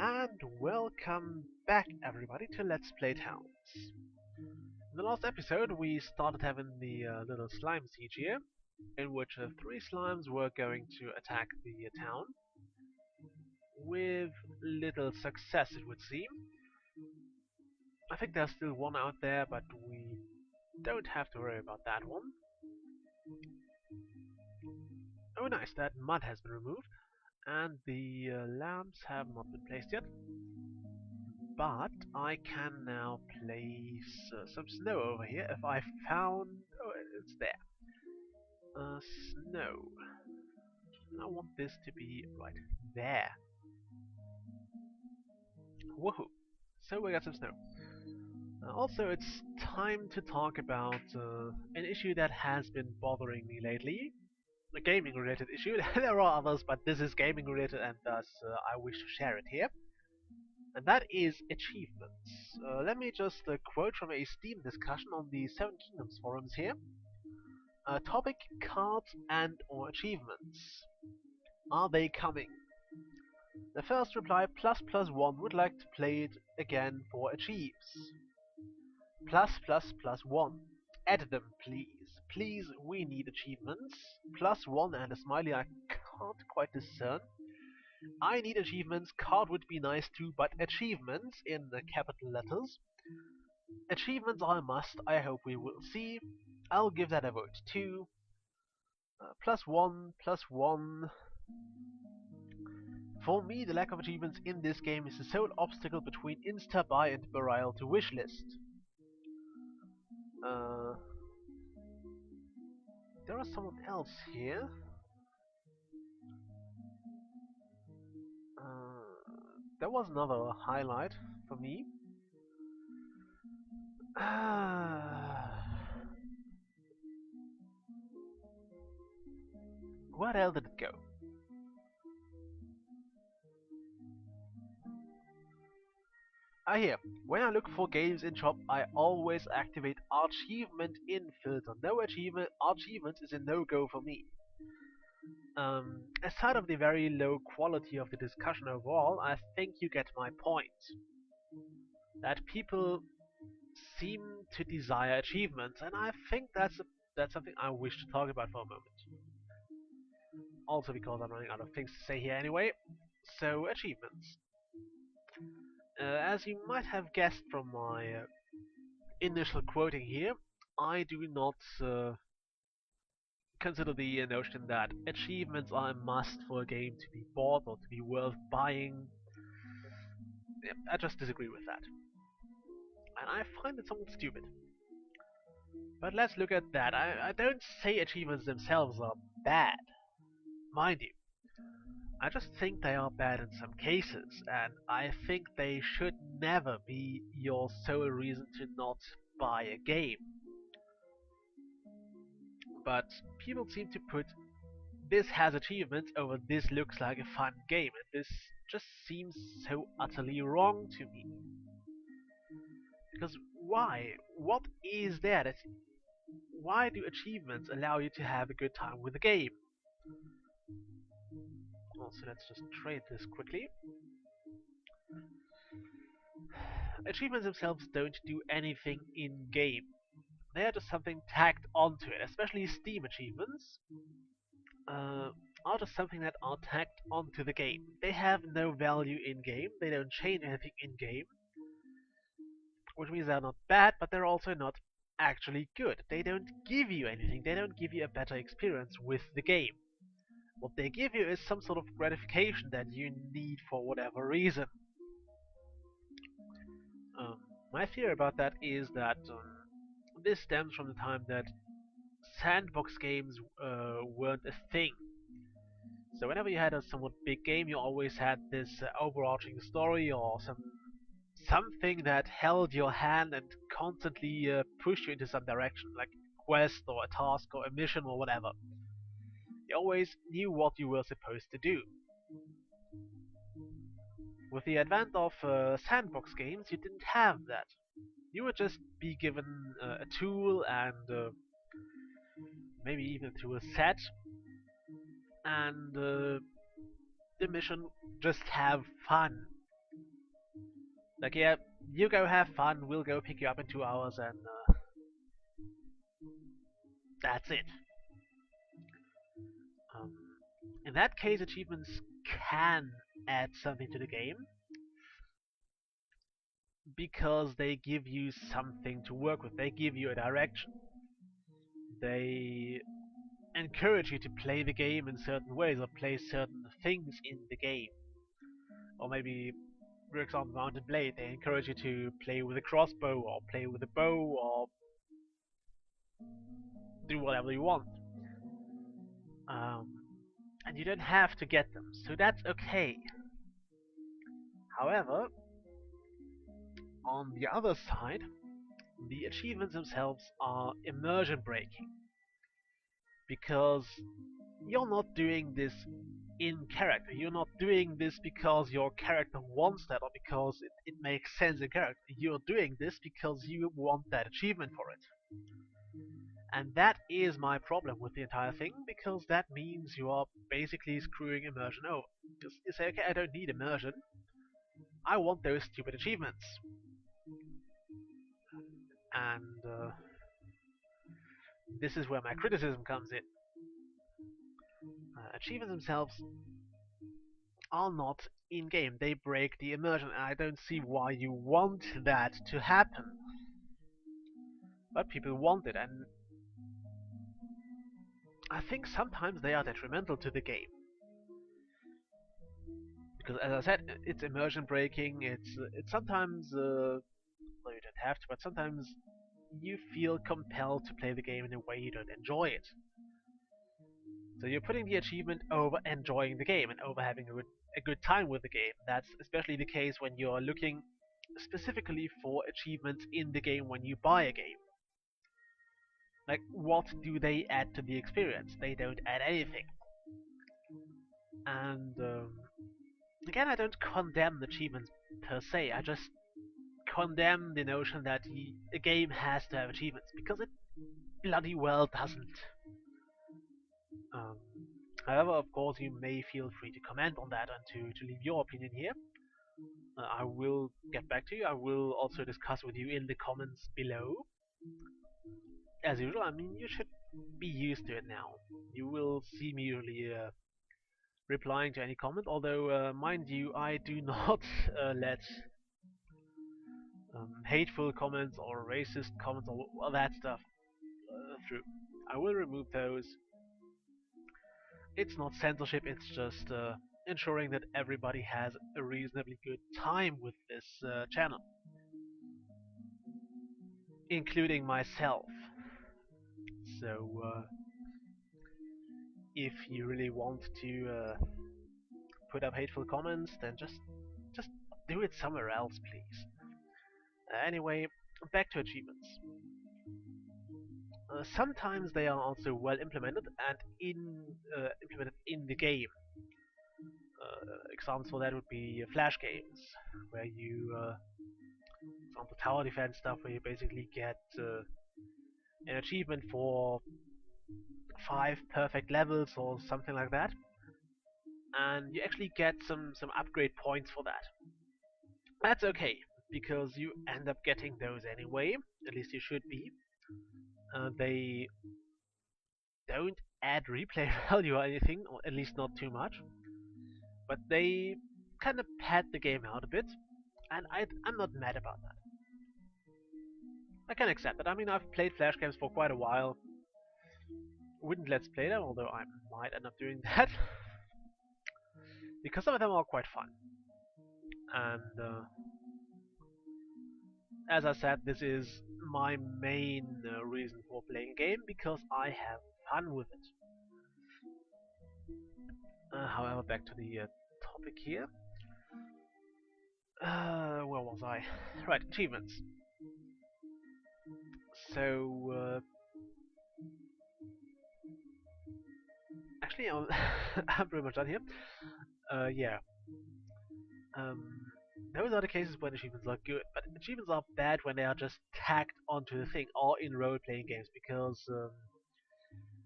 And welcome back everybody to Let's Play Towns. In the last episode we started having the little slime siege here, in which three slimes were going to attack the town, with little success it would seem. I think there's still one out there, but we don't have to worry about that one. Oh nice, that mud has been removed, and the lamps have not been placed yet. But I can now place some snow over here if I found... oh, it's there. Snow. I want this to be right there. Woohoo! So we got some snow. Also, it's time to talk about an issue that has been bothering me lately. A gaming-related issue. There are others, but this is gaming-related, and thus I wish to share it here. And that is achievements. Let me just quote from a Steam discussion on the Seven Kingdoms forums here. Topic: cards and/or achievements. Are they coming? The first reply, ++1, would like to play it again for achieves. +++1. Add them, please. Please, we need achievements. +1 and a smiley I can't quite discern. I need achievements. Card would be nice too, but achievements in the capital letters. Achievements are a must. I hope we will see. I'll give that a vote too. +1. For me, the lack of achievements in this game is the sole obstacle between insta-buy and burial to wishlist. There is someone else here. There was another highlight for me. Where the hell did it go? Here. When I look for games in shop, I always activate achievement in filter. No achievement is a no-go for me. Aside of the very low quality of the discussion overall, I think you get my point. That people seem to desire achievements, and I think that's something I wish to talk about for a moment. Also because I'm running out of things to say here anyway. So, achievements. As you might have guessed from my initial quoting here, I do not consider the notion that achievements are a must for a game to be bought or to be worth buying. I just disagree with that. And I find it somewhat stupid. But let's look at that. I don't say achievements themselves are bad. Mind you, I just think they are bad in some cases, and I think they should never be your sole reason to not buy a game. But people seem to put this has achievements over this looks like a fun game, and this just seems so utterly wrong to me. Because why? What is there that... why do achievements allow you to have a good time with the game? Also, let's just trade this quickly. Achievements themselves don't do anything in-game. They are just something tagged onto it, especially Steam achievements. Are just something that are tagged onto the game. They have no value in-game, they don't change anything in-game, which means they're not bad, but they're also not actually good. They don't give you anything, they don't give you a better experience with the game. What they give you is some sort of gratification that you need for whatever reason. My theory about that is that this stems from the time that sandbox games weren't a thing. So whenever you had a somewhat big game, you always had this overarching story or something that held your hand and constantly pushed you into some direction, like a quest or a task or a mission or whatever. You always knew what you were supposed to do. With the advent of sandbox games, you didn't have that. You would just be given a tool and maybe even a tool set, and the mission just have fun. Like, yeah, you go have fun, we'll go pick you up in 2 hours, and that's it. Um, in that case, achievements can add something to the game because they give you something to work with. They give you a direction. They encourage you to play the game in certain ways or play certain things in the game. Or maybe, for example, Mountain Blade, they encourage you to play with a crossbow or play with a bow or do whatever you want. Um, and you don't have to get them, so that's okay. However, on the other side, the achievements themselves are immersion breaking because you're not doing this in character. You're not doing this because your character wants that or because it makes sense in character. You're doing this because you want that achievement for it. And that is my problem with the entire thing because that means you are basically screwing immersion over. Because you say, okay, I don't need immersion. I want those stupid achievements. And this is where my criticism comes in. Achievements themselves are not in game. They break the immersion, and I don't see why you want that to happen. But people want it, and I think sometimes they are detrimental to the game. Because as I said, it's immersion breaking. It's sometimes well, you don't have to, but sometimes you feel compelled to play the game in a way you don't enjoy it. So you're putting the achievement over enjoying the game and over having a good time with the game. That's especially the case when you're looking specifically for achievements in the game when you buy a game. Like, what do they add to the experience? They don't add anything. And again, I don't condemn achievements per se. I just condemn the notion that a game has to have achievements because it bloody well doesn't. Um, However, of course, you may feel free to comment on that and to leave your opinion here. I will get back to you. I will also discuss with you in the comments below. As usual, I mean, you should be used to it now. You will see me usually replying to any comment, although, mind you, I do not let hateful comments or racist comments or all that stuff through. I will remove those. It's not censorship, it's just ensuring that everybody has a reasonably good time with this channel, including myself. So, if you really want to put up hateful comments, then just do it somewhere else, please. Anyway, back to achievements. Sometimes they are also well implemented and implemented in the game. Examples for that would be flash games, where you, for example, tower defense stuff, where you basically get an achievement for 5 perfect levels or something like that, and you actually get some upgrade points for that. That's okay because you end up getting those anyway. At least you should be. They don't add replay value or anything, or at least not too much, but they kind of pad the game out a bit, and I'm not mad about that. I can accept it. I mean, I've played flash games for quite a while. Wouldn't let's play them, although I might end up doing that because some of them are quite fun. And as I said, this is my main reason for playing a game because I have fun with it. However, back to the topic here. Where was I? Right, achievements. So, actually, I'm pretty much done here. Yeah. Um, those are the cases when achievements are good, but achievements are bad when they are just tacked onto the thing or in role-playing games because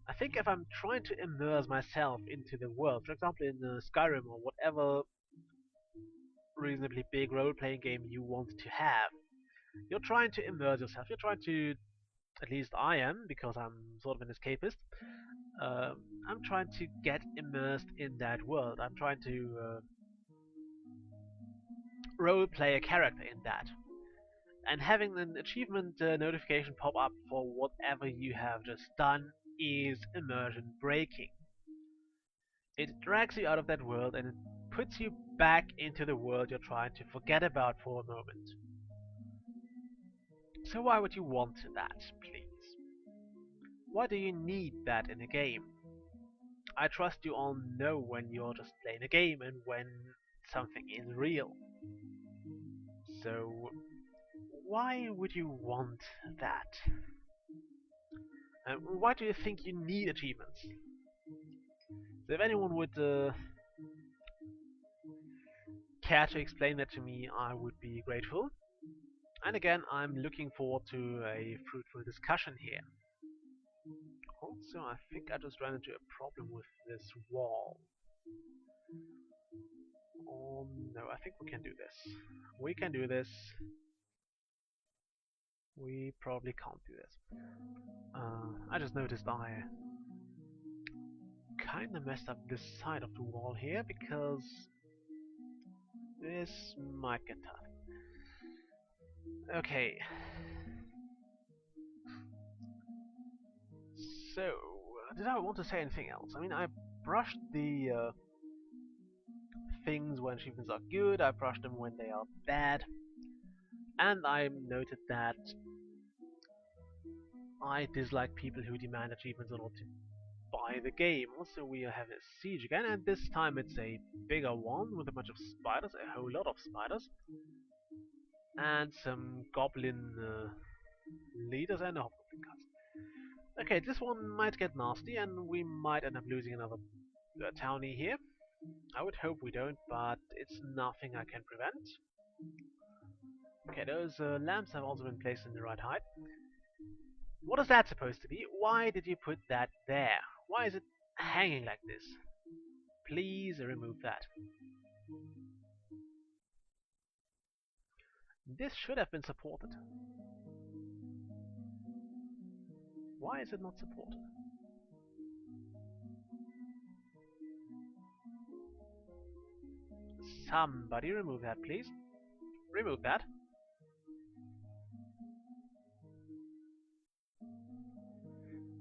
I think if I'm trying to immerse myself into the world, for example in Skyrim or whatever reason reasonably big role-playing game you want to have. You're trying to immerse yourself. You're trying to, at least I am, because I'm sort of an escapist. I'm trying to get immersed in that world. I'm trying to role-play a character in that. And having an achievement notification pop up for whatever you have just done is immersion breaking. It drags you out of that world and it puts you back into the world you're trying to forget about for a moment. So why would you want that, please? Why do you need that in a game? I trust you all know when you're just playing a game and when something is real. So why would you want that? Why do you think you need achievements? So if anyone would care to explain that to me, I would be grateful. And again, I'm looking forward to a fruitful discussion here. Also, I think I just ran into a problem with this wall. Oh no, I think we can do this. We can do this. We probably can't do this. I just noticed I kinda messed up this side of the wall here because this might get tough. Okay. So, did I want to say anything else? I mean, I brushed the things when achievements are good, I brush them when they are bad, and I noted that I dislike people who demand achievements in order to buy the game. Also, we have a siege again, and this time it's a bigger one with a bunch of spiders, a whole lot of spiders, and some goblin leaders and a hobgoblin cast. Okay, this one might get nasty, and we might end up losing another townie here. I would hope we don't, but it's nothing I can prevent. Okay, those lamps have also been placed in the right height. What is that supposed to be? Why did you put that there? Why is it hanging like this? Please remove that. This should have been supported. Why is it not supported? Somebody remove that, please. Remove that.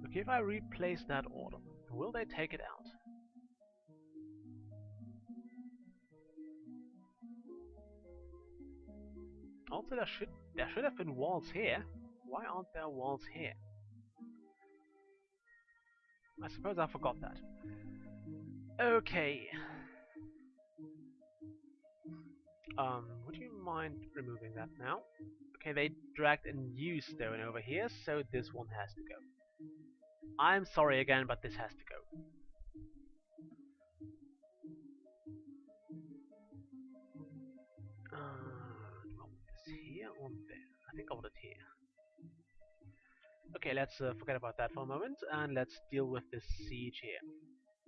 Okay, if I replace that order, will they take it out? Also, there should have been walls here. Why aren't there walls here? I suppose I forgot that. Okay. Would you mind removing that now? Okay, they dragged a new stone over here, so this one has to go. I'm sorry again, but this has to go. Do I want this here or there? I think I want it here. Okay, let's forget about that for a moment, and let's deal with this siege here.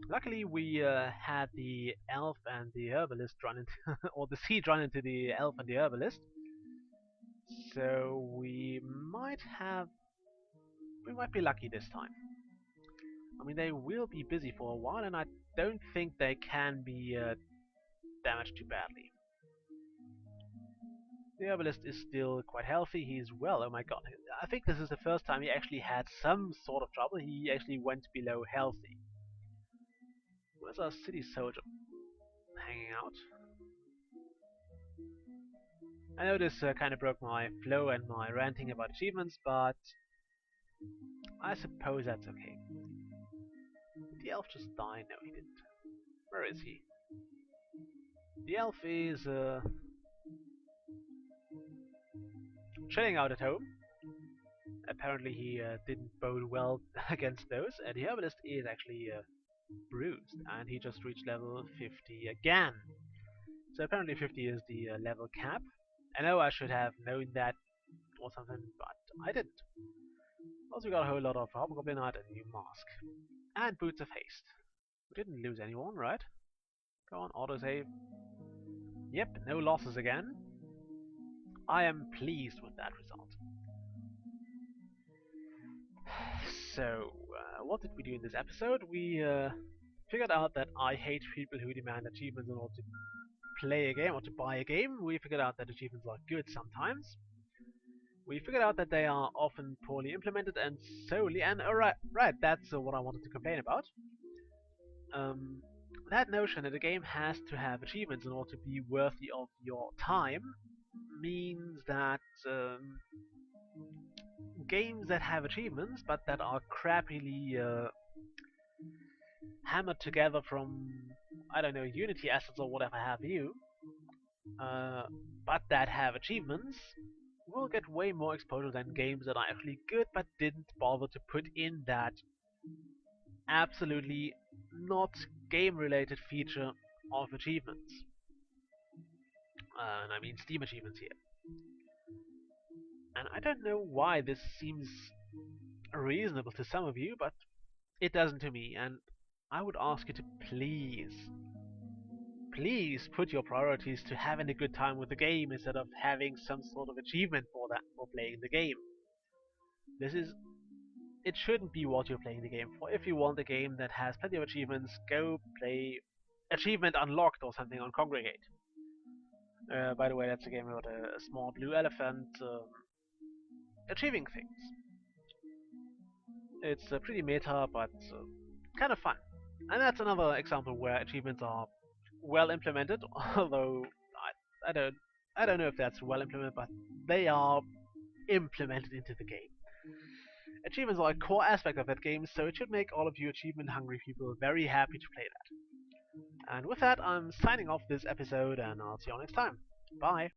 Luckily, we had the elf and the herbalist run into, or the siege run into the elf and the herbalist. So we might be lucky this time. I mean, they will be busy for a while, and I don't think they can be damaged too badly. The herbalist is still quite healthy. He's well. Oh my god. I think this is the first time he actually had some sort of trouble. He actually went below healthy. Where's our city soldier hanging out? I know this kind of broke my flow and my ranting about achievements, but I suppose that's okay. Did the elf just die? No, he didn't. Where is he? The elf is chilling out at home. Apparently he didn't bode well against those, and the herbalist is actually bruised, and he just reached level 50 again. So apparently 50 is the level cap. I know I should have known that or something, but I didn't. Also got a whole lot of hobgoblin art and a new mask. And boots of haste. We didn't lose anyone, right? Go on, autosave. Yep, no losses again. I am pleased with that result. So, what did we do in this episode? We figured out that I hate people who demand achievements in order to play a game or to buy a game. We figured out that achievements are good sometimes. We figured out that they are often poorly implemented and solely, and right, that's what I wanted to complain about. Um, that notion that a game has to have achievements in order to be worthy of your time means that games that have achievements but that are crappily hammered together from, I don't know, Unity assets or whatever have you, uh, but that have achievements will get way more exposure than games that are actually good but didn't bother to put in that absolutely not game related feature of achievements. And I mean Steam achievements here. And I don't know why this seems reasonable to some of you, but it doesn't to me. And I would ask you to please put your priorities to having a good time with the game instead of having some sort of achievement for that for playing the game. This is it shouldn't be what you're playing the game for. If you want a game that has plenty of achievements, go play Achievement Unlocked or something on Congregate. By the way, that's a game about a small blue elephant achieving things. It's pretty meta, but kind of fun. And that's another example where achievements are well implemented, although I don't I don't know if that's well implemented, but they are implemented into the game. Achievements are a core aspect of that game, so it should make all of you achievement hungry people very happy to play that. And with that, I'm signing off this episode, and I'll see you all next time. Bye!